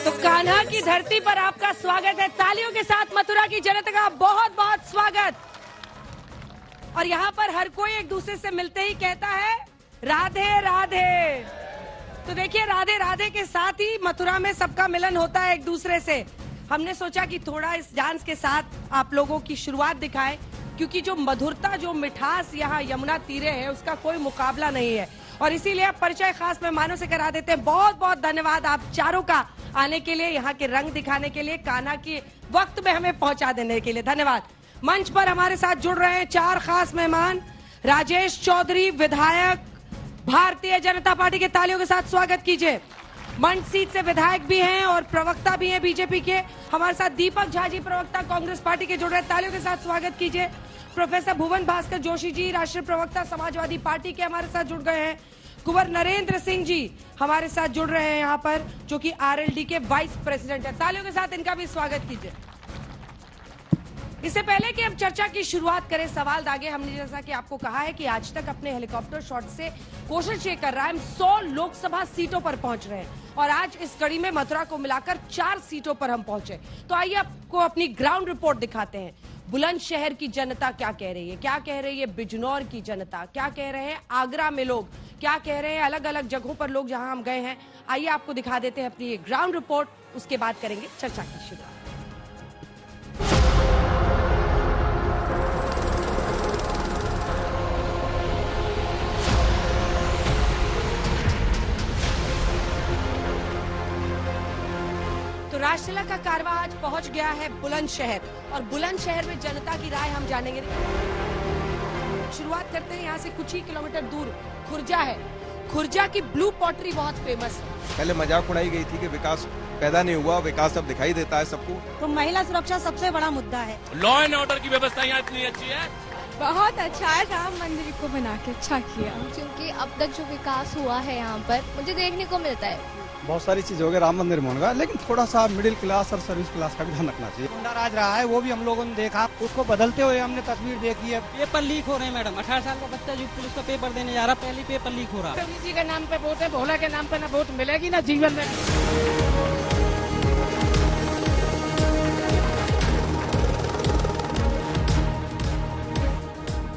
तो कान्हा की धरती पर आपका स्वागत है। तालियों के साथ मथुरा की जनता का बहुत बहुत स्वागत। और यहाँ पर हर कोई एक दूसरे से मिलते ही कहता है राधे राधे। तो देखिए, राधे राधे के साथ ही मथुरा में सबका मिलन होता है एक दूसरे से। हमने सोचा कि थोड़ा इस डांस के साथ आप लोगों की शुरुआत दिखाएं, क्योंकि जो मधुरता, जो मिठास यहाँ यमुना तीरे है, उसका कोई मुकाबला नहीं है। और इसीलिए परिचय खास मेहमानों से करा देते हैं। बहुत बहुत धन्यवाद आप चारों का आने के लिए, यहाँ के रंग दिखाने के लिए, कान्हा के वक्त में हमें पहुंचा देने के लिए धन्यवाद। मंच पर हमारे साथ जुड़ रहे हैं चार खास मेहमान। राजेश चौधरी, विधायक, भारतीय जनता पार्टी के, तालियों के साथ स्वागत कीजिए। मंच सीट से विधायक भी हैं और प्रवक्ता भी हैं बीजेपी के। हमारे साथ दीपक झा जी, प्रवक्ता कांग्रेस पार्टी के, जुड़ रहे हैं, तालियों के साथ स्वागत कीजिए। प्रोफेसर भुवन भास्कर जोशी जी, राष्ट्रीय प्रवक्ता समाजवादी पार्टी के, हमारे साथ जुड़ गए हैं। कुंवर नरेंद्र सिंह जी हमारे साथ जुड़ रहे हैं यहाँ पर, जो कि आरएलडी के वाइस प्रेसिडेंट है। तालियों के साथ इनका भी स्वागत कीजिए। इससे पहले कि हम चर्चा की शुरुआत करें, सवाल दागे, हमने जैसा कि आपको कहा है कि आज तक अपने हेलीकॉप्टर शॉट से कोशिश ये कर रहा है, हम 100 लोकसभा सीटों पर पहुंच रहे हैं और आज इस कड़ी में मथुरा को मिलाकर 4 सीटों पर हम पहुंचे। तो आइए आपको अपनी ग्राउंड रिपोर्ट दिखाते हैं। बुलंदशहर की जनता क्या कह रही है, क्या कह रही है बिजनौर की जनता, क्या कह रहे हैं आगरा में लोग, क्या कह रहे हैं अलग अलग जगहों पर लोग जहां हम गए हैं। आइए आपको दिखा देते हैं अपनी ये ग्राउंड रिपोर्ट, उसके बाद करेंगे चर्चा की शुरुआत। तो राष्ट्रला का कारवा आज पहुंच गया है बुलंदशहर, और बुलंदशहर में जनता की राय हम जानेंगे। शुरुआत करते हैं यहाँ से कुछ ही किलोमीटर दूर खुर्जा है। खुर्जा की ब्लू पॉटरी बहुत फेमस है। पहले मजाक उड़ाई गई थी कि विकास पैदा नहीं हुआ, विकास अब दिखाई देता है सबको। तो महिला सुरक्षा सबसे बड़ा मुद्दा है। लॉ एंड ऑर्डर की व्यवस्था यहाँ इतनी अच्छी है, बहुत अच्छा है। राम मंदिर को बना के अच्छा किया, क्योंकि अब तक जो विकास हुआ है यहाँ पर मुझे देखने को मिलता है। बहुत सारी चीजें हो गई, राम मंदिर में होगा, लेकिन थोड़ा सा मिडिल क्लास और सर्विस क्लास का भी ध्यान रखना चाहिए। गुंडा राज रहा है, वो भी हम लोगों ने देखा, उसको बदलते हुए हमने तस्वीर देखी है। पेपर लीक हो रहे हैं मैडम। 18 साल का बच्चा जो पुलिस का पेपर देने जा रहा, पहले पेपर लीक हो रहा है। किसी के नाम पे वोट है, भोला के नाम पे ना वोट मिलेगी ना जीवन में।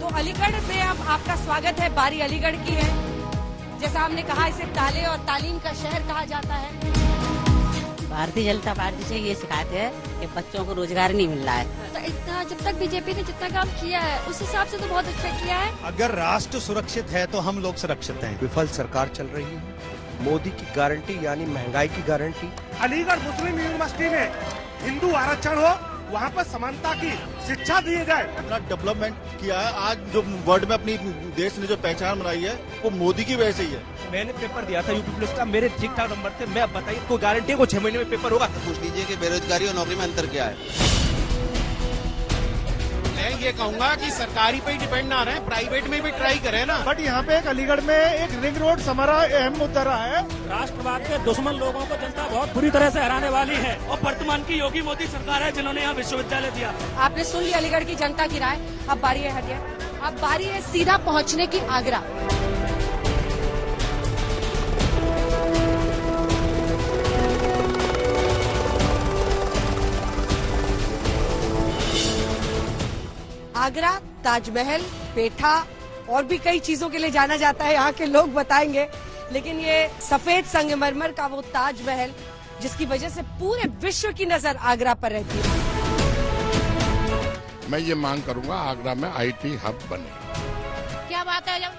तो अलीगढ़ में अब आपका स्वागत है। बारी अलीगढ़ की है। जैसा हमने कहा, इसे ताले और तालीम का शहर कहा जाता है। भारतीय जनता पार्टी से ये शिकायत है कि बच्चों को रोजगार नहीं मिल रहा है। तो इतना जब तक बीजेपी ने जितना काम किया है उस हिसाब से तो बहुत अच्छा किया है। अगर राष्ट्र सुरक्षित है तो हम लोग सुरक्षित हैं। विफल सरकार चल रही है। मोदी की गारंटी यानी महंगाई की गारंटी। अलीगढ़ मुस्लिम यूनिवर्सिटी में हिंदू आरक्षण हो, वहाँ पर समानता की शिक्षा दी जाए। अपना डेवलपमेंट किया है। आज जो वर्ल्ड में अपनी देश ने जो पहचान बनाई है वो मोदी की वजह से ही है। मैंने पेपर दिया था यूपी पुलिस का, मेरे ठीक ठाक नंबर थे। मैं बताइए, कोई गारंटी है को 6 महीने में पेपर होगा? पूछ लीजिए कि बेरोजगारी और नौकरी में अंतर क्या है। मैं ये कहूँगा कि सरकारी पे ही डिपेंड ना रहे, प्राइवेट में भी ट्राई करें ना। बट यहाँ पे एक अलीगढ़ में एक रिंग रोड हमारा अहम मुद्दा रहा है। राष्ट्रवाद के दुश्मन लोगों को जनता बहुत बुरी तरह से हराने वाली है, और वर्तमान की योगी मोदी सरकार है जिन्होंने यहाँ विश्वविद्यालय दिया। आपने सुन ली अलीगढ़ की जनता की राय। अब बारी है हटिया, अब बारी है सीधा पहुंचने की आगरा। आगरा, ताजमहल, पेठा और भी कई चीजों के लिए जाना जाता है, यहाँ के लोग बताएंगे। लेकिन ये सफेद संगमरमर का वो ताजमहल, जिसकी वजह से पूरे विश्व की नजर आगरा पर रहती है। मैं ये मांग करूंगा आगरा में आईटी हब बने। क्या बात है, जब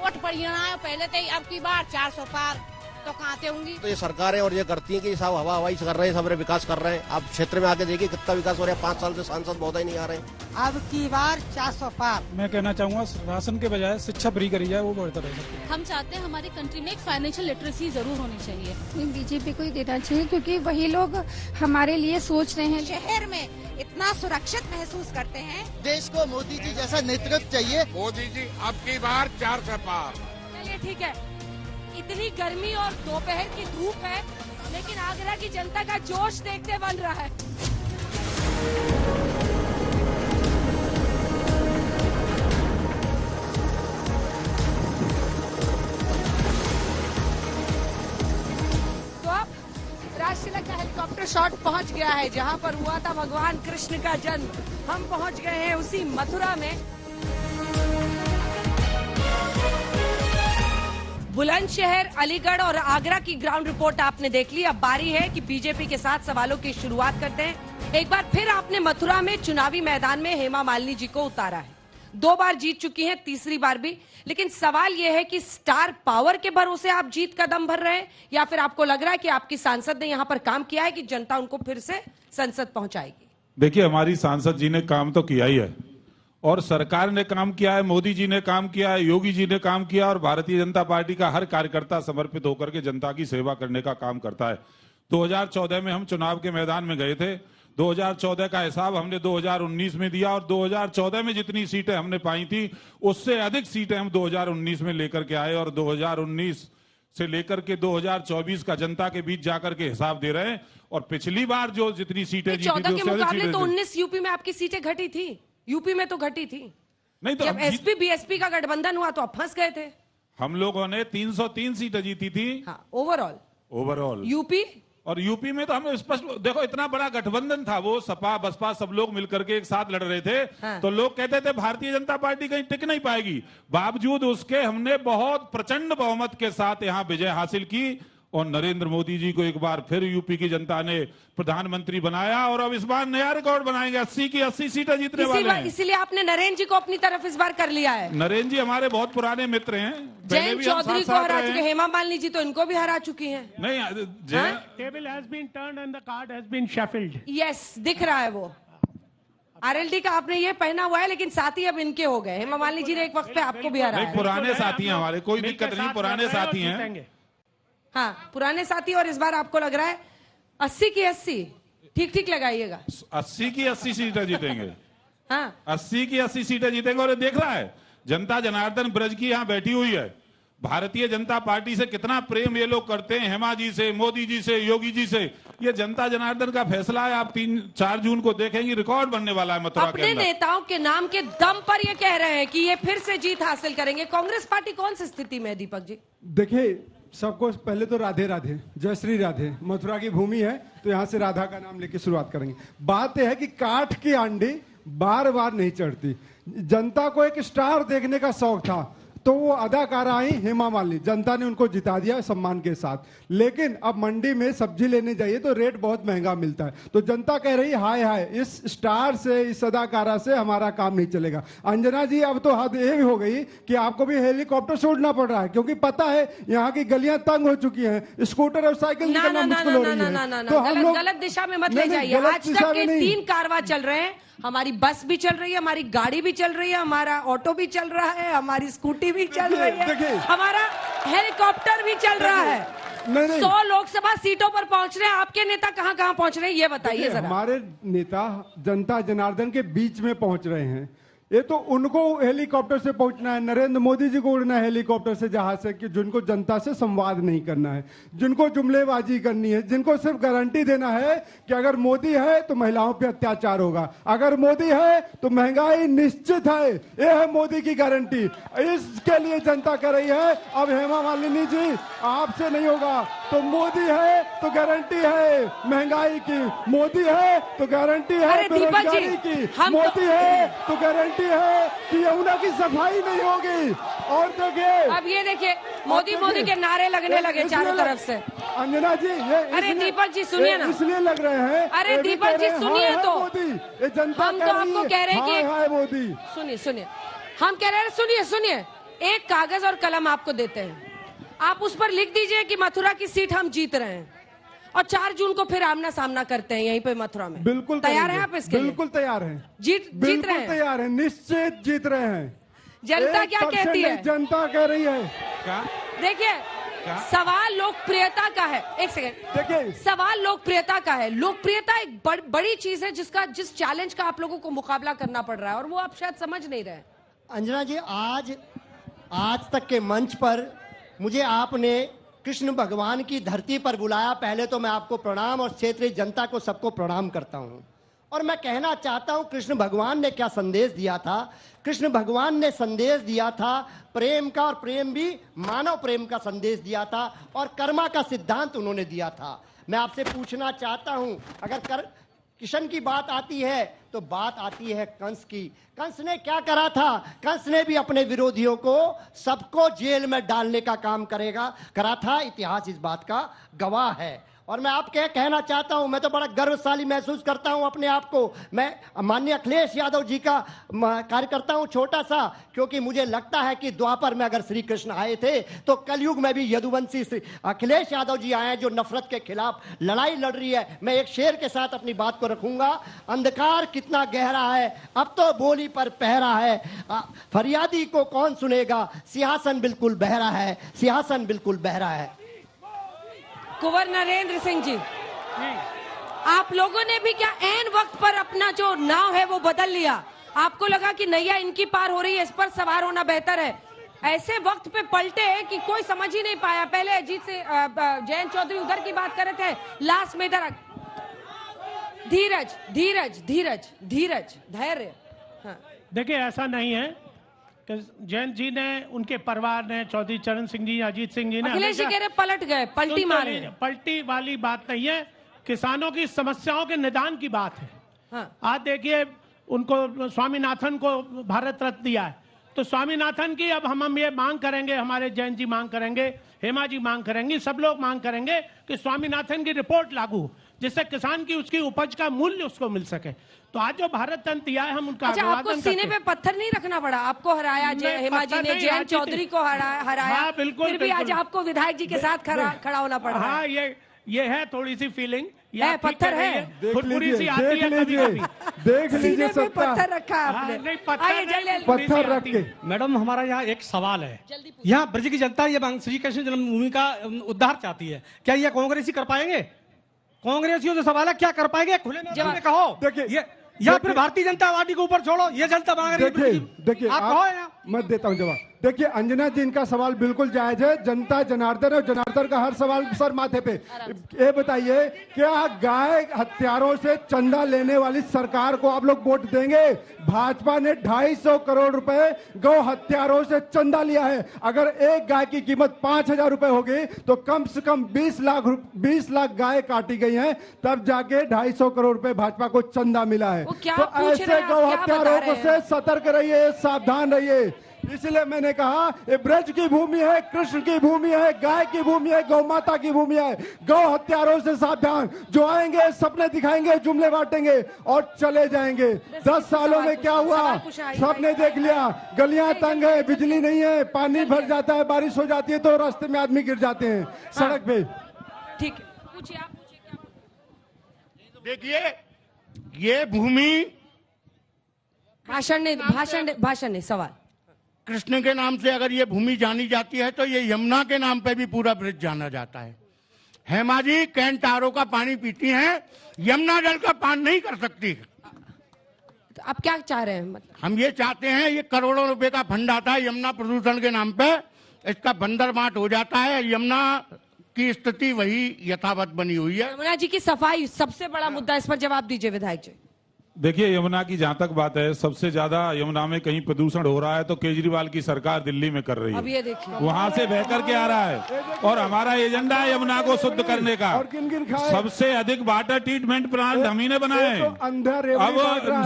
वोट परिणाम आए पहले थे, अब की बार 400 पार तो कहाँ से होंगी। तो ये सरकारें और ये करती है कि सब हवा हवाई कर रहे हैं, सब विकास कर रहे हैं। आप क्षेत्र में आके देखिए कितना विकास हो रहा है। 5 साल से सांसद महोदय नहीं आ रहे हैं। अब की बार 400 पार। मैं कहना चाहूँगा राशन के बजाय शिक्षा फ्री करी जाए, वो बेहतर है। हम चाहते हैं हमारी कंट्री में एक फाइनेंशियल लिटरेसी जरूर होनी चाहिए। बीजेपी को ही देना चाहिए, क्योंकि वही लोग हमारे लिए सोच रहे हैं। शहर में इतना सुरक्षित महसूस करते हैं। देश को मोदी जी जैसा नेतृत्व चाहिए। मोदी जी अब की बार 400 पार। चलिए ठीक है, इतनी गर्मी और दोपहर की धूप है, लेकिन आगरा की जनता का जोश देखते बन रहा है। तो अब लगता है हेलीकॉप्टर शॉट पहुंच गया है जहां पर हुआ था भगवान कृष्ण का जन्म। हम पहुंच गए हैं उसी मथुरा में। बुलंदशहर, अलीगढ़ और आगरा की ग्राउंड रिपोर्ट आपने देख ली। अब बारी है कि बीजेपी के साथ सवालों की शुरुआत करते हैं। एक बार फिर आपने मथुरा में चुनावी मैदान में हेमा मालिनी जी को उतारा है। 2 बार जीत चुकी हैं, तीसरी बार भी। लेकिन सवाल यह है कि स्टार पावर के भरोसे आप जीत का दम भर रहे हैं या फिर आपको लग रहा है कि आपकी सांसद ने यहां पर काम किया है कि जनता उनको फिर से संसद पहुंचाएगी? देखिए, हमारी सांसद जी ने काम तो किया ही है और सरकार ने काम किया है, मोदी जी ने काम किया है, योगी जी ने काम किया और भारतीय जनता पार्टी का हर कार्यकर्ता समर्पित होकर के जनता की सेवा करने का काम करता है। 2014 में हम चुनाव के मैदान में गए थे। 2014 का हिसाब हमने 2019 में दिया और 2014 में जितनी सीटें हमने पाई थी उससे अधिक सीटें हम 2019 में लेकर के आए और 2019 से लेकर के 2024 का जनता के बीच जाकर के हिसाब दे रहे हैं। और पिछली बार जो जितनी सीटें जीती थी 14 के मुकाबले तो 19 यूपी में आपकी सीटें घटी थी। यूपी में तो घटी थी नहीं, तो जब एसपी बीएसपी का गठबंधन हुआ तो आप फंस गए थे। हम लोगों ने 303 सीटें जीती थी। हाँ, ओवरऑल यूपी और यूपी में तो हमें स्पष्ट देखो, इतना बड़ा गठबंधन था, वो सपा बसपा सब लोग मिलकर के एक साथ लड़ रहे थे। हाँ। तो लोग कहते थे भारतीय जनता पार्टी कहीं टिक नहीं पाएगी। बावजूद उसके हमने बहुत प्रचंड बहुमत के साथ यहां विजय हासिल की और नरेंद्र मोदी जी को एक बार फिर यूपी की जनता ने प्रधानमंत्री बनाया और अब इस बार नया रिकॉर्ड बनाएंगे। 80 की 80 सीटें जीतने वाले हैं। इसीलिए आपने नरेंद्र जी को अपनी तरफ इस बार कर लिया है। नरेंद्र जी हमारे बहुत पुराने मित्र हैं। जयंत चौधरी को हरा चुके, हेमा मालिनी जी तो इनको भी हरा चुकी हैं। नहीं, table has been turned and the card has been shuffled. Yes, दिख रहा है वो। आरएलडी का आपने ये पहना हुआ है लेकिन साथी अब इनके हो गए। हेमा मालिनी जी ने एक वक्त पे आपको भी हराया। पुराने साथी हैं हमारे, कोई दिक्कत नहीं, पुराने साथी हैं। हाँ, पुराने साथी। और इस बार आपको लग रहा है 80 की 80 ठीक ठीक लगाइएगा। 80 की 80 सीटें जीतेंगे। हाँ, 80 की 80 सीटें जीतेंगे। और देख रहा है जनता जनार्दन ब्रज की यहाँ बैठी हुई है। भारतीय जनता पार्टी से कितना प्रेम ये लोग करते हैं, हेमा जी से, मोदी जी से, योगी जी से। ये जनता जनार्दन का फैसला है। आप 3-4 जून को देखेंगे, रिकॉर्ड बनने वाला है मथुरा के अंदर। अपने नेताओं के नाम के दम पर ये कह रहे हैं कि ये फिर से जीत हासिल करेंगे। कांग्रेस पार्टी कौन सी स्थिति में है दीपक जी? देखिए, सबको पहले तो राधे राधे, जय श्री राधे। मथुरा की भूमि है तो यहाँ से राधा का नाम लेके शुरुआत करेंगे। बात यह है कि काठ की आंडी बार बार नहीं चढ़ती। जनता को एक स्टार देखने का शौक था तो वो अदाकारा आई हेमा मालिनी, जनता ने उनको जिता दिया सम्मान के साथ। लेकिन अब मंडी में सब्जी लेने जाइए तो रेट बहुत महंगा मिलता है। तो जनता कह रही है हाय हाय, इस स्टार से, इस अदाकारा से हमारा काम नहीं चलेगा। अंजना जी, अब तो हद ये हो गई कि आपको भी हेलीकॉप्टर से उड़ना पड़ रहा है क्योंकि पता है यहाँ की गलियां तंग हो चुकी हैं, स्कूटर और साइकिल निकलना मुश्किल हो रही है। तो हम लोग गलत दिशा में मत ले जाइए। आज तक के 3 कारवा चल रहे हैं। हमारी बस भी चल रही है, हमारी गाड़ी भी चल रही है, हमारा ऑटो भी चल रहा है, हमारी स्कूटी भी चल रही है, हमारा हेलीकॉप्टर भी चल रहा है। 100 लोकसभा सीटों पर पहुंच रहे हैं। आपके नेता कहां कहां पहुंच रहे हैं ये बताइए जरा। हमारे नेता जनता जनार्दन के बीच में पहुंच रहे हैं। ये तो उनको हेलीकॉप्टर से पहुंचना है, नरेंद्र मोदी जी को उड़ना है हेलीकॉप्टर से, जहां से कि जिनको जनता से संवाद नहीं करना है, जिनको जुमलेबाजी करनी है, जिनको सिर्फ गारंटी देना है कि अगर मोदी है तो महिलाओं पे अत्याचार होगा, अगर मोदी है तो महंगाई निश्चित है। ये है मोदी की गारंटी। इसके लिए जनता कर रही है अब हेमा मालिनी जी आपसे नहीं होगा। तो मोदी है तो गारंटी है महंगाई की, मोदी है तो गारंटी है बेरोजगारी की, मोदी है तो गारंटी है कि यमुना की सफाई नहीं होगी। और देखिए, अब ये देखिए मोदी के नारे लगने लगे चारों तरफ से। अंजना जी, अरे दीपक जी सुनिए ना, इसलिए लग रहे हैं। अरे दीपक जी सुनिए, तो मोदी, ये जनता हम तो आपको कह रहे हैं कि हाय मोदी। सुनिए, हम कह रहे हैं सुनिए, एक कागज और कलम आपको देते हैं, आप उस पर लिख दीजिए कि मथुरा की सीट हम जीत रहे हैं और 4 जून को फिर आमना सामना करते हैं यहीं पे मथुरा में। बिल्कुल तैयार हैं आप इसके लिए? बिल्कुल तैयार हैं। जीत रहे हैं? तैयार हैं, निश्चित जीत रहे हैं। जनता क्या कहती है? जनता कह रही है देखिए, सवाल लोकप्रियता का है। एक सेकंड, देखिए, सवाल लोकप्रियता का है। लोकप्रियता एक बड़ी चीज है जिस चैलेंज का आप लोगों को मुकाबला करना पड़ रहा है और वो आप शायद समझ नहीं रहे। अंजना जी, आज तक के मंच पर मुझे आपने कृष्ण भगवान की धरती पर बुलाया। पहले तो मैं आपको प्रणाम और क्षेत्रीय जनता को सबको प्रणाम करता हूं। और मैं कहना चाहता हूं कृष्ण भगवान ने क्या संदेश दिया था। कृष्ण भगवान ने संदेश दिया था प्रेम का, और प्रेम भी मानव प्रेम का संदेश दिया था, और कर्मा का सिद्धांत उन्होंने दिया था। मैं आपसे पूछना चाहता हूं, अगर किशन की बात आती है तो बात आती है कंस की। कंस ने क्या करा था? कंस ने भी अपने विरोधियों को सबको जेल में डालने का काम करा था। इतिहास इस बात का गवाह है। और मैं आपके कहना चाहता हूं, मैं तो बड़ा गर्वशाली महसूस करता हूं अपने आप को। मैं माननीय अखिलेश यादव जी का कार्यकर्ता हूं, छोटा सा, क्योंकि मुझे लगता है कि द्वापर में अगर श्री कृष्ण आए थे तो कलयुग में भी यदुवंशी श्री अखिलेश यादव जी आए हैं, जो नफरत के खिलाफ लड़ाई लड़ रही है। मैं एक शेर के साथ अपनी बात को रखूंगा। अंधकार कितना गहरा है, अब तो बोली पर पहरा है, फरियादी को कौन सुनेगा, सिंहासन बिल्कुल बहरा है, सिंहासन बिल्कुल बहरा है। कुंवर नरेंद्र सिंह जी, आप लोगों ने भी क्या ऐन वक्त पर अपना जो नाव है वो बदल लिया? आपको लगा कि नैया इनकी पार हो रही है, इस पर सवार होना बेहतर है। ऐसे वक्त पे पलटे कि कोई समझ ही नहीं पाया। पहले अजीत से जयंत चौधरी उधर की बात कर रहे थे, लास्ट में इधर धीरज धीरज धीरज धीरज धैर्य। हाँ। देखिए, ऐसा नहीं है कि जयंत जी ने, उनके परिवार ने, चौधरी चरण सिंह जी, अजीत सिंह जी ने, अखिलेश जी कह रहे पलट गए, पलटी मारे। पलटी वाली बात नहीं है, किसानों की समस्याओं के निदान की बात है। हाँ। आज देखिए, उनको स्वामीनाथन को भारत रत्न दिया है, तो स्वामीनाथन की अब हम ये मांग करेंगे, हमारे जयंत जी मांग करेंगे, हेमा जी मांग करेंगी, सब लोग मांग करेंगे कि स्वामीनाथन की रिपोर्ट लागू, जिससे किसान की उसकी उपज का मूल्य उसको मिल सके। तो आज जो भारत रत्न दिया है, हम उनका आपको सीने पे पत्थर नहीं रखना पड़ा, आपको हराया हेमा जी ने, जयंत चौधरी को हराया। हाँ, बिल्कुल, फिर भी आज आपको विधायक जी के साथ खड़ा होना पड़ा। हाँ, ये है थोड़ी सी फीलिंग, ये पत्थर है, फुरफुरी सी आती है कभी कभी। देख लीजिए, पत्थर रखा है आपने। नहीं, पत्थर रख के। मैडम, हमारा यहाँ एक सवाल है। यहाँ ब्रज की जनता ये श्री कृष्ण जन्मभूमि का उद्धार चाहती है, क्या ये कांग्रेसी कर पाएंगे? कांग्रेसियों से सवाल है, क्या कर पाएंगे? खुले में कहो। देखिए, या फिर भारतीय जनता पार्टी के ऊपर छोड़ो, ये जनता मांग रही है। देखिए, आप मैं देता हूं जवाब। देखिए, अंजना जी, इनका सवाल बिल्कुल जायज है। जनता जनार्दन और जनार्दन का हर सवाल सर माथे पे। ये बताइए, क्या गाय हत्यारों से चंदा लेने वाली सरकार को आप लोग वोट देंगे? भाजपा ने 250 करोड़ रुपए गौ हत्यारों से चंदा लिया है। अगर एक गाय की कीमत 5,000 रुपए होगी तो कम से कम 20 लाख गाय काटी गई हैं, तब जाके 250 करोड़ रुपए भाजपा को चंदा मिला है। तो ऐसे गौ हत्यारों से सतर्क रहिए, सावधान रहिए। इसलिए मैंने कहा, ये ब्रज की भूमि है, कृष्ण की भूमि है, गाय की भूमि है, गौ माता की भूमि है। गौ हत्यारों से सावधान। जो आएंगे सपने दिखाएंगे, जुमले बांटेंगे और चले जाएंगे। 10 सालों में क्या हुआ सबने देख लिया। गलियां तंग है, बिजली नहीं है, पानी भर जाता है, बारिश हो जाती है तो रास्ते में आदमी गिर जाते हैं सड़क पे। ठीक है, पूछिए आप, देखिए, ये भूमि भाषण नहीं, सवाल। कृष्ण के नाम से अगर ये भूमि जानी जाती है तो ये यमुना के नाम पे भी पूरा ब्रज जाना जाता है। हेमा जी कैंट आरओ का पानी पीती हैं, यमुना जल का पान नहीं कर सकती। तो आप क्या चाह रहे हैं? मतलब हम ये चाहते हैं, ये करोड़ों रुपए का फंड आता है यमुना प्रदूषण के नाम पे, इसका बंदर बांट हो जाता है। यमुना की स्थिति वही यथावत बनी हुई है। यमुना जी की सफाई सबसे बड़ा मुद्दा, इस पर जवाब दीजिए विधायक जी। देखिए, यमुना की जहां तक बात है, सबसे ज्यादा यमुना में कहीं प्रदूषण हो रहा है तो केजरीवाल की सरकार दिल्ली में कर रही है। अब ये देखिए, वहां से बह करके आ रहा है और हमारा एजेंडा है यमुना को शुद्ध करने का। सबसे अधिक वाटर ट्रीटमेंट प्लांट हम ही ने बनाए। अब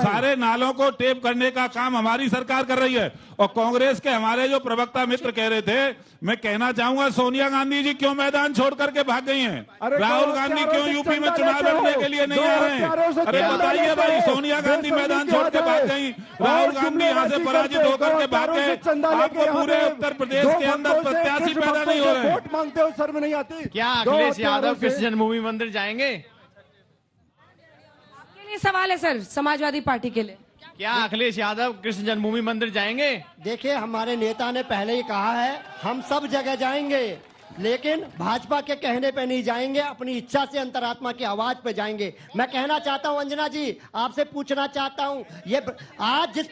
सारे नालों को टेप करने का काम हमारी सरकार कर रही है। और कांग्रेस के हमारे जो प्रवक्ता मित्र कह रहे थे, मैं कहना चाहूंगा, सोनिया गांधी जी क्यों मैदान छोड़ करके भाग गई हैं? राहुल गांधी क्यों यूपी में चुनाव लड़ने के लिए नहीं आ रहे हैं? अरे बताइए भाई, सोनिया गांधी मैदान छोड़ के भाग गई, राहुल गांधी यहाँ से पराजित होकर के भाग गए। आपको पूरे उत्तर प्रदेश के अंदर प्रत्याशी पैदा नहीं हो रहे। वोट मांगते हो, शर्म नहीं आती? क्या अखिलेश यादव कृष्ण जन्मभूमि मंदिर जाएंगे? आपके लिए सवाल है सर, समाजवादी पार्टी के लिए। क्या अखिलेश यादव कृष्ण जन्मभूमि मंदिर जाएंगे? देखिए, हमारे नेता ने पहले ही कहा है, हम सब जगह जाएंगे, लेकिन भाजपा के कहने पे नहीं जाएंगे, अपनी इच्छा से, अंतरात्मा की आवाज पे जाएंगे। मैं कहना चाहता हूं, अंजना जी, आपसे पूछना चाहता हूं, ये आज जिस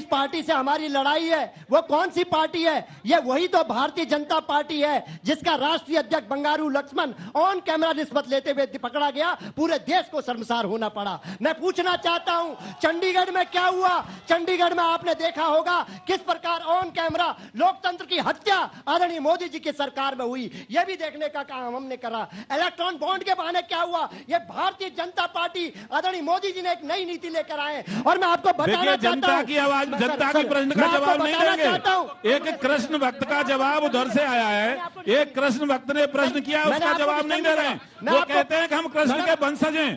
पार्टी से हमारी लड़ाई है वो कौन सी पार्टी है? ये वही तो भारतीय जनता पार्टी है, जिसका राष्ट्रीय अध्यक्ष बंगारू लक्ष्मण ऑन कैमरा रिश्वत लेते हुए पकड़ा गया। पूरे देश को शर्मसार होना पड़ा। मैं पूछना चाहता हूं, चंडीगढ़ में क्या हुआ? चंडीगढ़ में आपने देखा होगा किस प्रकार ऑन कैमरा लोकतंत्र की हत्या आदरणीय मोदी जी की सरकार में हुई, ये भी देखने का काम हमने करा। इलेक्ट्रॉन बॉन्ड के बहाने क्या हुआ, ये भारतीय जनता पार्टी आदरणीय मोदी जी ने एक नई नीति लेकर आए और मैं आपको बताना चाहता हूं, जनता की आवाज, जनता के प्रश्न का जवाब नहीं देंगे। एक कृष्ण भक्त का जवाब उधर से आया है, एक कृष्ण भक्त ने प्रश्न किया, उसका जवाब नहीं दे रहे हैं। वो कहते हैं कि हम कृष्ण के वंशज हैं,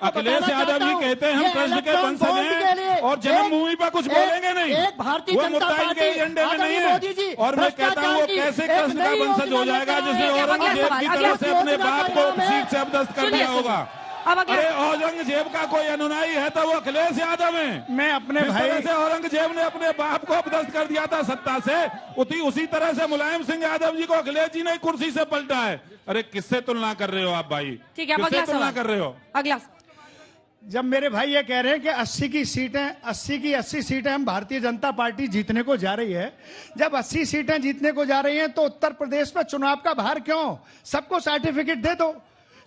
अखिलेश यादव जी कहते हैं हम कृष्ण के वंशज हैं और जन्मभूमि पर कुछ बोलेंगे नहीं, वो मुद्दा के एजेंडे में नहीं है। और मैं कहता हूँ वो कैसे कृष्ण का वंशज हो जाएगा जिसने औरंगजेब की तरह से अपने बाप को सीट से अपदस्थ कर दिया होगा। अरे औरंगजेब का कोई अनुयायी है तो वो अखिलेश यादव है। मैं अपने भाई से औरंगजेब ने अपने बाप को अपदस्थ कर दिया था सत्ता से, उसी तरह से मुलायम सिंह यादव जी को अखिलेश जी ने कुर्सी से पलटा है। अरे किससे तुलना कर रहे हो आप भाई, ठीक है, किससे तुलना कर रहे हो? अगला, जब मेरे भाई ये कह रहे हैं कि 80 की सीटें 80 सीटें हम भारतीय जनता पार्टी जीतने को जा रही है, जब 80 सीटें जीतने को जा रही हैं तो उत्तर प्रदेश में चुनाव का भार क्यों? सबको सर्टिफिकेट दे दो,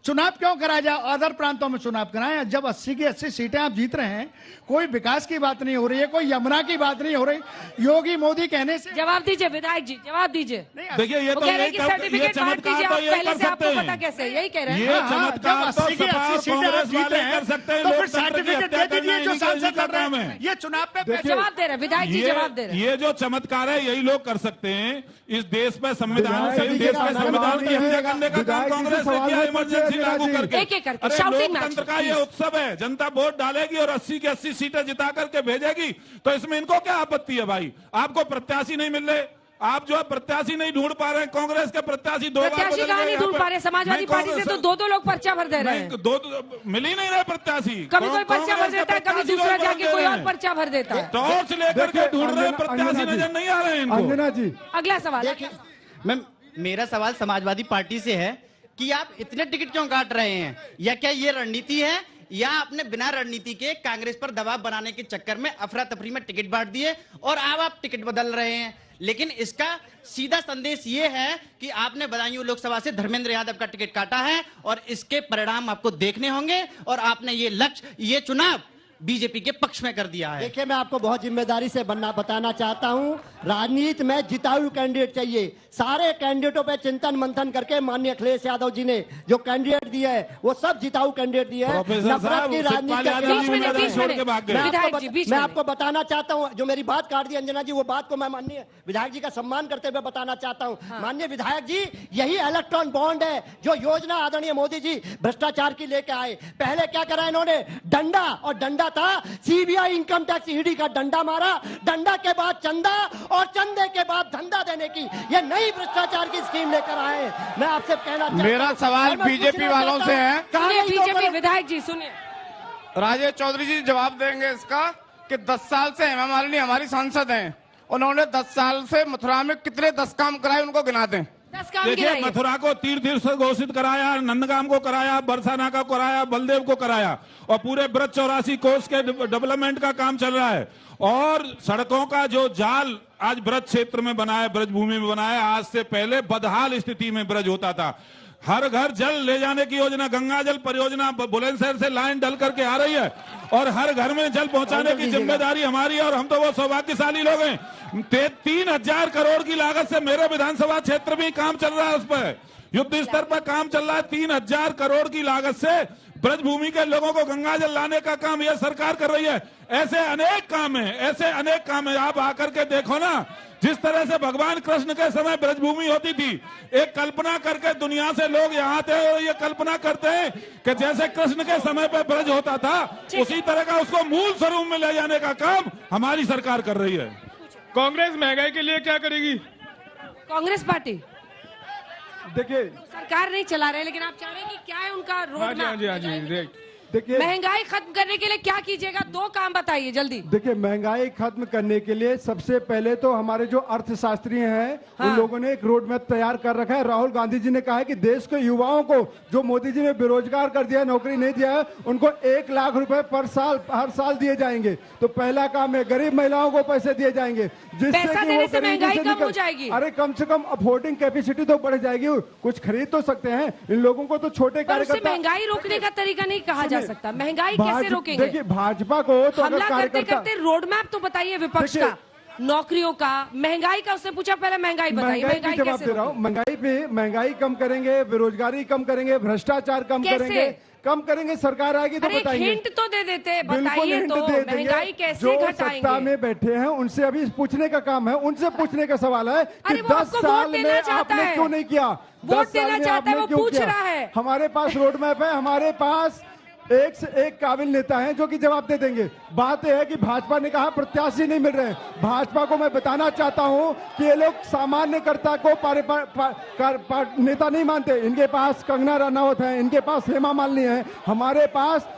चुनाव क्यों कराया जाए? अदर प्रांतों में चुनाव कराएं। जब 80 की 80 सीटें आप जीत रहे हैं, कोई विकास की बात नहीं हो रही है, कोई यमुना की बात नहीं हो रही, योगी मोदी कहने से। जवाब दीजिए विधायक जी, जवाब दीजिए। देखिए ये तो सर्टिफिकेट चमत्कार तो ये कर सकते हैं, पता कैसे, यही कह रहे हैं। ये चमत्कार तो 80 की 80 सीटें आप जीत रहे हैं, तो फिर सर्टिफिकेट दे दीजिए जो सांसद लड़ रहे हैं। ये चुनाव पे जवाब दे रहे हैं विधायक जी, जवाब दे रहे हैं। ये जो चमत्कार है यही लोग कर सकते हैं। इस देश में संविधान से देश में संविधान की हत्या करने का काम कांग्रेस ने किया, इमरजेंसी लागू करके। लोकतंत्र का ये उत्सव है, जनता वोट डालेगी और 80 की 80 सीटें जिता करके भेजेगी, तो इसमें इनको क्या आपत्ति है भाई? आपको प्रत्याशी नहीं मिल रहे, आप जो है प्रत्याशी नहीं ढूंढ पा रहे हैं, कांग्रेस के प्रत्याशी दो बार नहीं ढूंढ पा रहे, समाजवादी पार्टी से तो दो लोग पर्चा भर दे रहे हैं, मिल ही नहीं रहे प्रत्याशी। कभी कोई पर्चा भर देता है, कभी दूसरा जाके कोई और पर्चा भर देता है, टॉर्च लेकर के ढूंढ रहे हैं, प्रत्याशी नजर नहीं आ रहे हैं। अंजना जी, अगला सवाल। मैम मेरा सवाल समाजवादी पार्टी से है कि आप इतने टिकट क्यों काट रहे हैं, या क्या ये रणनीति है, या आपने बिना रणनीति के कांग्रेस पर दबाव बनाने के चक्कर में अफरा तफरी में टिकट बांट दिए और अब आप टिकट बदल रहे हैं? लेकिन इसका सीधा संदेश ये है कि आपने बदायूं लोकसभा से धर्मेंद्र यादव का टिकट काटा है और इसके परिणाम आपको देखने होंगे और आपने ये लक्ष्य, ये चुनाव बीजेपी के पक्ष में कर दिया है। देखिए मैं आपको बहुत जिम्मेदारी से बताना चाहता हूं, राजनीति में जिताऊ कैंडिडेट चाहिए। सारे कैंडिडेटों पे चिंतन मंथन करके माननीय अखिलेश यादव जी ने जो कैंडिडेट दिए है वो सब जिताऊ कैंडिडेट दिए हैं। नफरत की राजनीति। मैं आपको बताना चाहता हूं, जो मेरी बात काट दी अंजना जी, वो बात को मैं माननीय विधायक जी का सम्मान करते हुए बताना चाहता हूं। माननीय विधायक जी, यही इलेक्ट्रॉन बॉन्ड है जो योजना आदरणीय मोदी जी भ्रष्टाचार की लेके आए। पहले क्या करा इन्होंने? डंडा, और डंडा था सीबीआई, इनकम टैक्स, ईडी का डंडा मारा, डंडा के बाद चंदा और चंदे के बाद धंधा देने की ये नई भ्रष्टाचार की स्कीम लेकर आए। मैं आपसे कहना चाहता हूं, मेरा सवाल बीजेपी वालों से है। बीजेपी विधायक जी सुनिए, राजेश चौधरी जी जवाब देंगे इसका कि 10 साल से हेमा मालिनी हमारी सांसद हैं, उन्होंने 10 साल से मथुरा में कितने 10 काम कराए उनको गिना दें। देखिए मथुरा को तीर्थ घोषित कराया, नंदगाम को कराया, बरसाना को कराया, बलदेव को कराया और पूरे ब्रज 84 कोस के डेवलपमेंट का काम चल रहा है। और सड़कों का जो जाल आज ब्रज क्षेत्र में बना है, ब्रज भूमि में बना है, आज से पहले बदहाल स्थिति में ब्रज होता था। हर घर जल ले जाने की योजना, गंगा जल परियोजना बुलंदशहर से लाइन डल करके आ रही है और हर घर में जल पहुंचाने की जिम्मेदारी हमारी है और हम तो वो सौभाग्यशाली लोग हैं। 3000 करोड़ की लागत से मेरे विधानसभा क्षेत्र में काम चल रहा है, उस पर युद्ध स्तर पर काम चल रहा है। 3000 करोड़ की लागत से ब्रज भूमि के लोगों को गंगा जल लाने का काम यह सरकार कर रही है। ऐसे अनेक काम है, ऐसे अनेक काम है। आप आकर के देखो ना, जिस तरह से भगवान कृष्ण के समय ब्रजभूमि होती थी, एक कल्पना करके दुनिया से लोग यहाँ थे और ये कल्पना करते हैं कि जैसे कृष्ण के समय पे ब्रज होता था, उसी तरह का उसको मूल स्वरूप में ले जाने का काम हमारी सरकार कर रही है। कांग्रेस महंगाई के लिए क्या करेगी? कांग्रेस पार्टी देखिए सरकार नहीं चला रहे, लेकिन आप चाह रहे हैं कि क्या है उनका रोड मैप? हाँ जी, देखिए महंगाई खत्म करने के लिए क्या कीजिएगा? 2 काम बताइए जल्दी। देखिए महंगाई खत्म करने के लिए सबसे पहले तो हमारे जो अर्थशास्त्री हैं उन लोगों ने एक रोड मैप तैयार कर रखा है। राहुल गांधी जी ने कहा है कि देश के युवाओं को जो मोदी जी ने बेरोजगार कर दिया, नौकरी नहीं दिया है, उनको 1 लाख रुपए हर साल दिए जाएंगे। तो पहला काम है, गरीब महिलाओं को पैसे दिए जाएंगे जिससे कि महंगाई कम हो जाएगी। अरे कम से कम अफोर्डिंग कैपेसिटी तो बढ़ जाएगी, कुछ खरीद तो सकते हैं। इन लोगों को तो छोटे कार्यकर्ता, महंगाई रोकने का तरीका नहीं कहा जा सकता। महंगाई कैसे रोकेंगे? देखिए भाजपा को तो हमला करते करते रोड मैप तो बताइए विपक्ष का। नौकरियों का, महंगाई का उसने पूछा। पहले महंगाई बताइए, महंगाई जवाब कैसे दे रहा हूँ। महंगाई पे महंगाई कम करेंगे, बेरोजगारी कम करेंगे, भ्रष्टाचार कम करेंगे, सरकार आएगी तो बताएंगे। हिंट तो दे देते, बताइए तो महंगाई कैसे घटाएंगे। सत्ता में बैठे हैं उनसे अभी पूछने का काम है, उनसे पूछने का सवाल है कि 10 साल में आपने क्यों नहीं किया, 10 साल में आपने क्यों किया। हमारे पास रोड मैप है, हमारे पास एक से एक काबिल नेता हैं जो कि जवाब दे देंगे। बात यह है कि भाजपा ने कहा प्रत्याशी नहीं मिल रहे। भाजपा को मैं बताना चाहता हूं कि ये लोग सामान्य कर्ता को नेता नहीं मानते। इनके पास कंगना रनौत है, इनके पास हेमा मालिनी है, हमारे पास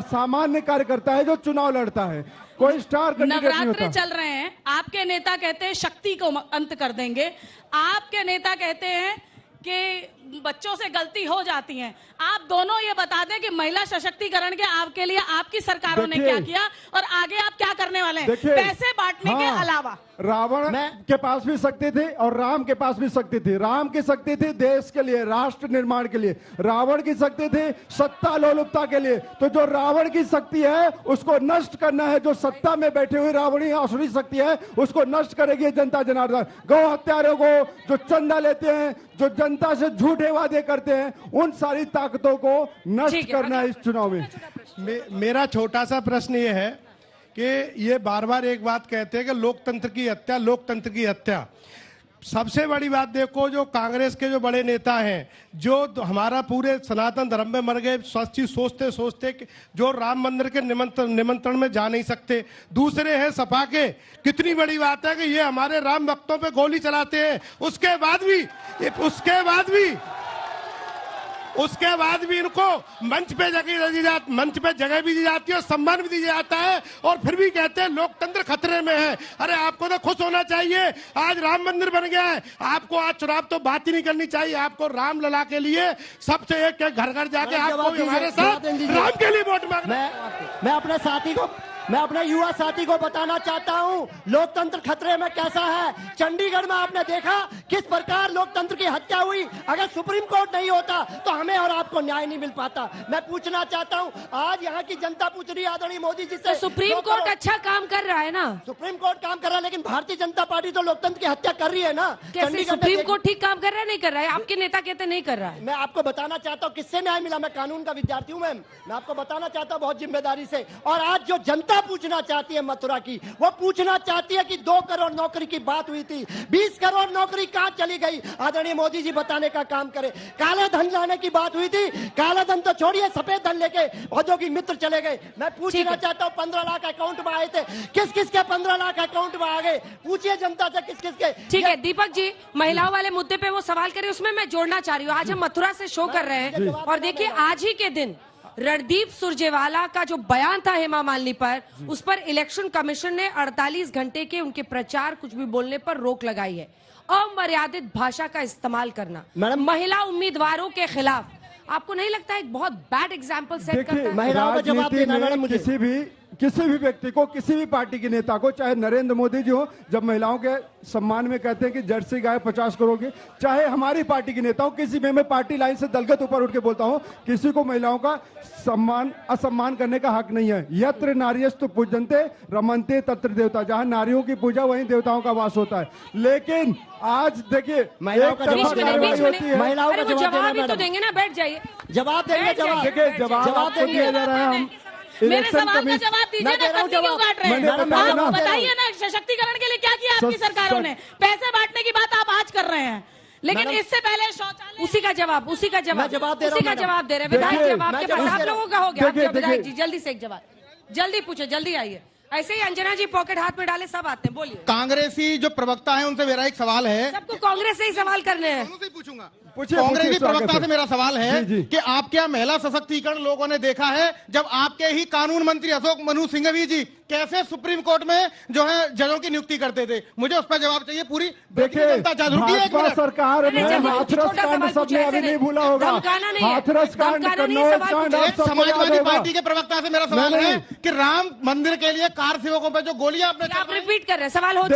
सामान्य कार्यकर्ता है जो चुनाव लड़ता है, कोई स्टार कैंडिडेट नहीं होता। चल रहे हैं, आपके नेता कहते हैं शक्ति को अंत कर देंगे, आपके नेता कहते हैं कि बच्चों से गलती हो जाती है। आप दोनों ये बता दें कि महिला सशक्तिकरण के आपके लिए आपकी सरकारों ने क्या किया और आगे आप क्या करने वाले हैं पैसे बांटने के अलावा। रावण के पास भी शक्ति थी और राम के पास भी शक्ति थी। राम की शक्ति थी देश के लिए, राष्ट्र निर्माण के लिए। रावण की शक्ति थी सत्ता लोलुपता के लिए। तो जो रावण की शक्ति है उसको नष्ट करना है, जो सत्ता में बैठे हुए रावणी असुरी शक्ति है उसको नष्ट करेगी जनता जनार्दन। गौ हत्यारों को जो चंदा लेते हैं, जो जनता से झूठे वादे करते हैं, उन सारी ताकतों को नष्ट करना है इस चुनाव में। मेरा छोटा सा प्रश्न ये है कि ये बार बार एक बात कहते हैं कि लोकतंत्र की हत्या, लोकतंत्र की हत्या। सबसे बड़ी बात देखो, जो कांग्रेस के जो बड़े नेता हैं, जो हमारा पूरे सनातन धर्म में मर गए, सच्ची सोचते सोचते जो राम मंदिर के निमंत्रण में जा नहीं सकते। दूसरे हैं सपा के, कितनी बड़ी बात है कि ये हमारे राम भक्तों पे गोली चलाते हैं, उसके बाद भी इनको मंच पे जगह भी दी जाती है और सम्मान भी दिया जाता है, और फिर भी कहते हैं लोकतंत्र खतरे में है। अरे आपको तो खुश होना चाहिए, आज राम मंदिर बन गया है। आपको आज चुनाव तो बात ही नहीं करनी चाहिए, आपको राम लला के लिए सबसे एक घर घर जाके आपको हमारे साथ राम के लिए वोट मांगना। मैं अपने युवा साथी को बताना चाहता हूं लोकतंत्र खतरे में कैसा है। चंडीगढ़ में आपने देखा किस प्रकार लोकतंत्र की हत्या हुई। अगर सुप्रीम कोर्ट नहीं होता तो हमें और आपको न्याय नहीं मिल पाता। मैं पूछना चाहता हूं, आज यहाँ की जनता पूछ रही है आदरणीय मोदी जी से। तो सुप्रीम कोर्ट अच्छा काम कर रहा है ना, सुप्रीम कोर्ट काम कर रहा है, लेकिन भारतीय जनता पार्टी तो लोकतंत्र की हत्या कर रही है ना। सुप्रीम कोर्ट ठीक काम कर रहा है, नहीं कर रहा है? आपके नेता कहते नहीं कर रहा है। मैं आपको बताना चाहता हूँ किससे न्याय मिला। मैं कानून का विद्यार्थी हूँ मैम, मैं आपको बताना चाहता हूँ बहुत जिम्मेदारी से। और आज जो जनता पूछना चाहती है मथुरा की, वो पूछना चाहती है कि 2 करोड़ नौकरी की बात हुई थी, 20 करोड़ नौकरी कहां चली गई। आदरणीय मोदी जी बताने का काम करें। काले धन लाने की बात हुई थी, काला धन तो छोड़िए, सफेद धन लेके औद्योगिक मित्र चले गए। मैं पूछना चाहता हूं 15 लाख अकाउंट में आए थे, किस किस के 15 लाख अकाउंट में आ गए? पूछिए जनता से किस किस के। ठीक है दीपक जी, महिलाओं वाले मुद्दे पे वो सवाल करे, उसमें मैं जोड़ना चाह रही हूँ। आज हम मथुरा से शो कर रहे हैं और देखिए आज ही के दिन रणदीप सुरजेवाला का जो बयान था हेमा मालिनी पर, उस पर इलेक्शन कमीशन ने 48 घंटे के उनके प्रचार कुछ भी बोलने पर रोक लगाई है। अमर्यादित भाषा का इस्तेमाल करना महिला उम्मीदवारों के खिलाफ, आपको नहीं लगता एक बहुत बैड एग्जाम्पल सेट करता है? महिलाओं का जवाब देना मैडम मुझे। किसी भी व्यक्ति को, किसी भी पार्टी के नेता को, चाहे नरेंद्र मोदी जी हो, जब महिलाओं के सम्मान में कहते हैं कि जर्सी गाय 50 करोड़ की, चाहे हमारी पार्टी के नेता हो, किसी में मैं पार्टी लाइन से दलगत ऊपर उठ के बोलता हूं, किसी को महिलाओं का सम्मान असम्मान करने का हक नहीं है। यत्र नार्यस्तु पूजन्ते रमन्ते तत्र देवता, जहां नारियों की पूजा वहीं देवताओं का वास होता है। लेकिन आज देखिए महिलाओं का जवाब तो देंगे ना, बैठ जाइए, जवाब देंगे। जवाब दिया जा रहा है। हम मेरे सवाल का जवाब दीजिए ना, क्यों काट रहे हैं? आप बताइए ना, सशक्तिकरण के लिए क्या किया आपकी सरकारों ने? पैसे बांटने की बात आप आज कर रहे हैं, लेकिन इससे पहले शौचालय। उसी का जवाब दे रहे विधायक। जवाब आपके पास, आप लोगों का हो गया। विधायक जी जल्दी से एक जवाब, जल्दी पूछे, जल्दी आइए। ऐसे ही अंजना जी पॉकेट हाथ में डाले सब आते हैं, बोलिए। कांग्रेसी जो प्रवक्ता है उनसे मेरा एक सवाल है। सबको कांग्रेस से ही सवाल करने हैं। पूछूंगा। कांग्रेसी प्रवक्ता से मेरा सवाल है कि आप क्या महिला सशक्तिकरण लोगों ने देखा है जब आपके ही कानून मंत्री अशोक मनु सिंघवी जी कैसे सुप्रीम कोर्ट में जो है जजों की नियुक्ति करते थे? मुझे उस पर जवाब चाहिए। पूरी जनता भाजपा सरकार में हाथरस कांड सबने अभी नहीं भूला होगा। हाथरस कांड, कन्नौज कांड। समाजवादी पार्टी के प्रवक्ता से मेरा सवाल है कि राम मंदिर के लिए कार सेवकों पर जो गोलियां आपने, आप रिपीट कर रहे हैं, सवाल हो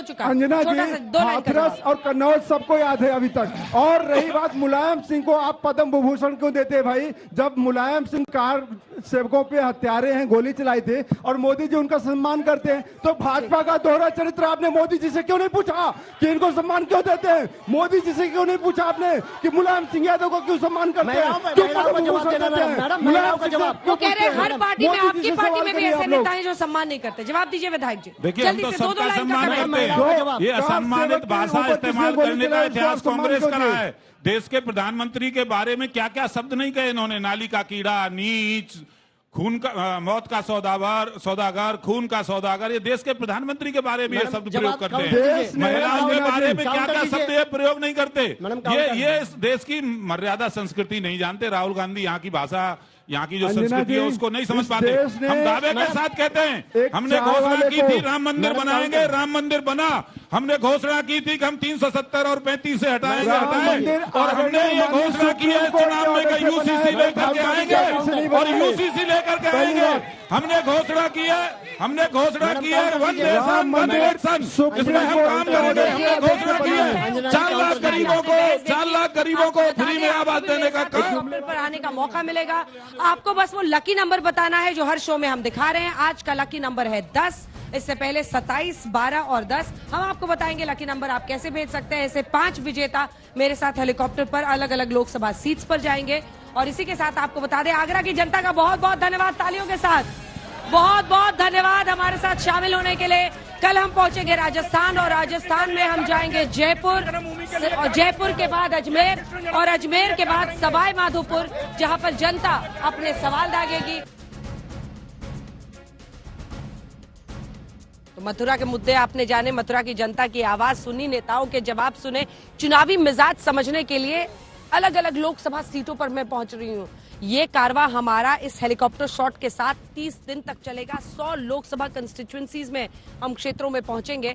चुका है। अंजना जी, हाथरस और कन्नौज सबको याद है अभी तक। और और रही बात मुलायम सिंह को आप पद्म विभूषण क्यों देते हैं भाई? जब मुलायम सिंह कार सेवकों पे हत्यारे हैं, गोली चलाई थे और मोदी जी उनका सम्मान करते हैं, तो भाजपा का दोहरा चरित्र आपने मोदी जी से क्यों नहीं पूछा कि इनको सम्मान क्यों देते हैं? मोदी जी से क्यों नहीं पूछा आपने कि मुलायम सिंह यादव को क्यों सम्मान करते हैं? क्यों पद्म विभूषण देते हैं? मुलायम सिंह वो कह रहे हैं हर पार्टी में, आपकी पार्टी में भी ऐसे नेता हैं जो सम्मान नहीं करते। जवाब दीजिए विधायक जी। देखिए, हम तो सबका सम्मान करते हैं। ये असम्मानित भाषा इस्तेमाल करने का इतिहास कांग्रेस का रहा है। देश के प्रधानमंत्री के बारे में क्या क्या शब्द नहीं कहे इन्होंने? नाली का कीड़ा, नीच, खून का, मौत का सौदागर, खून का सौदागर। ये देश के प्रधानमंत्री के बारे में ये शब्द प्रयोग करते हैं। महिलाओं के बारे में क्या क्या शब्द ये प्रयोग नहीं करते। ये इस देश की मर्यादा संस्कृति नहीं जानते। राहुल गांधी यहाँ की भाषा, यहाँ की जो संस्कृति है उसको नहीं समझ पाते। हम दावे के साथ कहते हैं, हमने घोषणा की थी राम मंदिर बनाएंगे, राम मंदिर बना। हमने घोषणा की थी कि हम 370 और 35 से हटाएंगे, और हमने ये घोषणा की है चुनाव में कि यूसीसी लेकर के आएंगे और यूसीसी लेकर के आएंगे। हमने घोषणा की है वन नेशन वन इलेक्शन, इसमें हम काम करेंगे। हमने घोषणा की है 4 लाख गरीबों को फ्री में आवास देने का काम। पर आने का मौका मिलेगा आपको। बस वो लकी नंबर बताना है जो हर शो में हम दिखा रहे हैं। आज का लकी नंबर है 10। इससे पहले 27, 12 और 10 हम आपको बताएंगे लकी नंबर आप कैसे भेज सकते हैं। ऐसे 5 विजेता मेरे साथ हेलीकॉप्टर पर अलग अलग लोकसभा सीट्स पर जाएंगे। और इसी के साथ आपको बता दें, आगरा की जनता का बहुत बहुत धन्यवाद। तालियों के साथ बहुत बहुत धन्यवाद हमारे साथ शामिल होने के लिए। कल हम पहुंचेंगे राजस्थान, और राजस्थान में हम जाएंगे जयपुर, और जयपुर के बाद अजमेर, और अजमेर के बाद सवाई माधोपुर, जहां पर जनता अपने सवाल दागेगी। तो मथुरा के मुद्दे आपने जाने, मथुरा की जनता की आवाज सुनी, नेताओं के जवाब सुने, चुनावी मिजाज समझने के लिए अलग अलग लोकसभा सीटों पर मैं पहुंच रही हूं। ये कारवां हमारा इस हेलीकॉप्टर शॉट के साथ 30 दिन तक चलेगा। 100 लोकसभा कंस्टिट्यूएंसीज में हम क्षेत्रों में पहुंचेंगे।